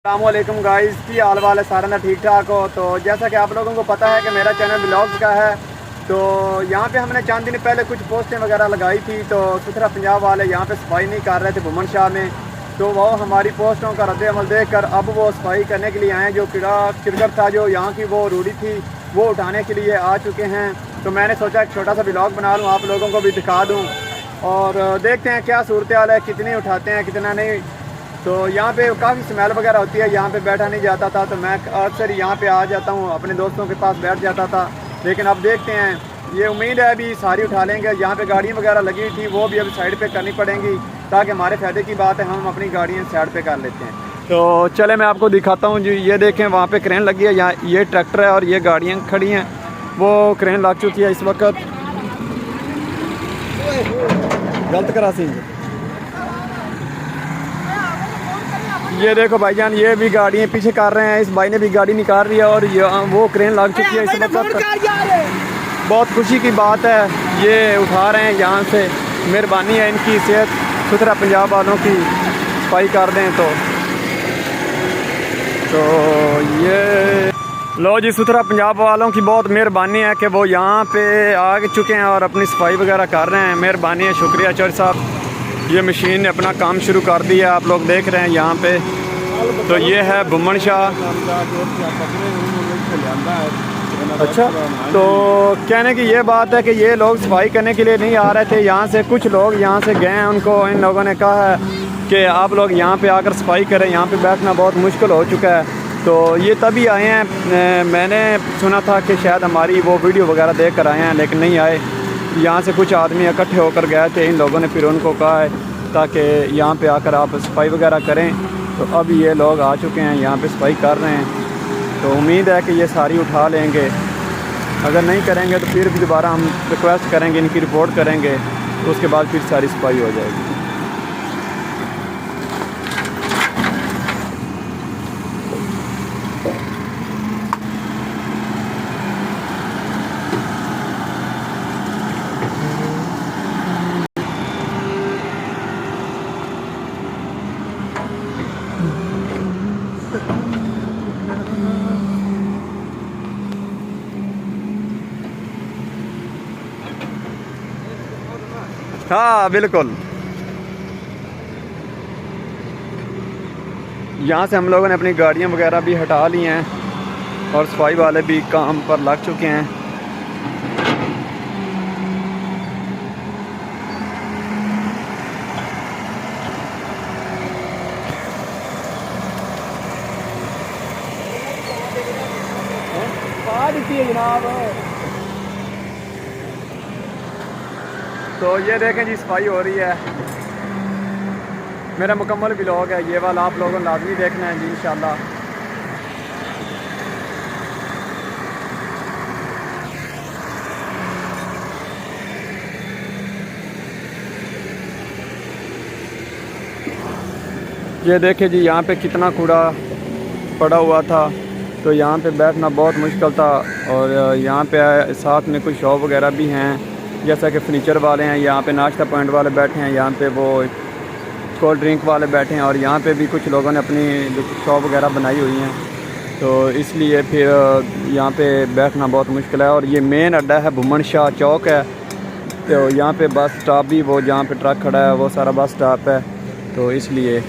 अस्सलामुअलैकुम गाइस, की हाल वाल है सारा ना ठीक ठाक हो। तो जैसा कि आप लोगों को पता है कि मेरा चैनल ब्लॉग्स का है। तो यहाँ पे हमने चंद दिन पहले कुछ पोस्टें वगैरह लगाई थी। तो सुथरा पंजाब वाले यहाँ पे सफाई नहीं कर रहे थे बुमन शाह में। तो वो हमारी पोस्टों का रद्द-ए-अमल देख कर अब वो सफाई करने के लिए आए। जो कीड़ा चिरगट था, जो यहाँ की वो रूढ़ी थी, वो उठाने के लिए आ चुके हैं। तो मैंने सोचा एक छोटा सा ब्लॉग बना लूँ, आप लोगों को भी दिखा दूँ और देखते हैं क्या सूरत हाल है, कितने उठाते हैं कितना नहीं। तो यहाँ पे काफ़ी स्मेल वगैरह होती है, यहाँ पे बैठा नहीं जाता था। तो मैं अक्सर यहाँ पे आ जाता हूँ, अपने दोस्तों के पास बैठ जाता था। लेकिन अब देखते हैं, ये उम्मीद है अभी सारी उठा लेंगे। यहाँ पे गाड़ियाँ वगैरह लगी हुई थी, वो भी अभी साइड पे करनी पड़ेंगी, ताकि हमारे फ़ायदे की बात है, हम अपनी गाड़ियाँ साइड पे कर लेते हैं। तो चले मैं आपको दिखाता हूँ जी। ये देखें, वहाँ पे क्रेन लगी है, यहाँ ये ट्रैक्टर है और ये गाड़ियाँ खड़ी हैं। वो क्रेन लग चुकी है इस वक्त। गलत करा सी ये देखो भाईजान, ये भी गाड़ियाँ पीछे कर रहे हैं, इस भाई ने भी गाड़ी निकाल रही है और ये वो क्रेन लग चुकी है इस वक्त। बहुत खुशी की बात है, ये उठा रहे हैं यहाँ से। मेहरबानी है इनकी, सेहत सुथरा पंजाब वालों की सफाई कर दें। तो ये लो जी, सुथरा पंजाब वालों की बहुत मेहरबानी है कि वो यहाँ पे आ चुके हैं और अपनी सफाई वगैरह कर रहे हैं। मेहरबानी है, शुक्रिया चौधरी साहब। ये मशीन ने अपना काम शुरू कर दिया, आप लोग देख रहे हैं यहाँ पे। तो ये है बुमन शाह। अच्छा, तो कहने की ये बात है कि ये लोग सफाई करने के लिए नहीं आ रहे थे। यहाँ से कुछ लोग यहाँ से गए हैं, उनको इन लोगों ने कहा है कि आप लोग यहाँ पे आकर सफाई करें, यहाँ पे बैठना बहुत मुश्किल हो चुका है। तो ये तभी आए हैं। मैंने सुना था कि शायद हमारी वो वीडियो वगैरह देख कर आए हैं, लेकिन नहीं आए। यहाँ से कुछ आदमी इकट्ठे होकर गए थे, इन लोगों ने फिर उनको कहा है ताकि यहाँ पे आकर आप सफाई वगैरह करें। तो अब ये लोग आ चुके हैं, यहाँ पे सफाई कर रहे हैं। तो उम्मीद है कि ये सारी उठा लेंगे। अगर नहीं करेंगे तो फिर भी दोबारा हम रिक्वेस्ट करेंगे, इनकी रिपोर्ट करेंगे, तो उसके बाद फिर सारी सफाई हो जाएगी। हाँ बिल्कुल, यहाँ से हम लोगों ने अपनी गाड़ियाँ वगैरह भी हटा ली हैं और सफाई वाले भी काम पर लग चुके हैं। जनाब, तो ये देखें जी, सफाई हो रही है। मेरा मुकम्मल व्लॉग है ये वाला, आप लोगों ने लाजमी देखना है जी इंशाल्लाह। ये देखें जी, यहाँ पे कितना कूड़ा पड़ा हुआ था। तो यहाँ पे बैठना बहुत मुश्किल था। और यहाँ पे साथ में कुछ शॉप वगैरह भी हैं, जैसा कि फर्नीचर वाले हैं, यहाँ पे नाश्ता पॉइंट वाले बैठे हैं, यहाँ पे वो कोल्ड ड्रिंक वाले बैठे हैं, और यहाँ पे भी कुछ लोगों ने अपनी शॉप वगैरह बनाई हुई हैं। तो इसलिए फिर यहाँ पे बैठना बहुत मुश्किल है। और ये मेन अड्डा है, बुमन शाह चौक है। तो यहाँ पे बस स्टॉप भी, वो जहाँ पे ट्रक खड़ा है वो सारा बस स्टॉप है। तो इसलिए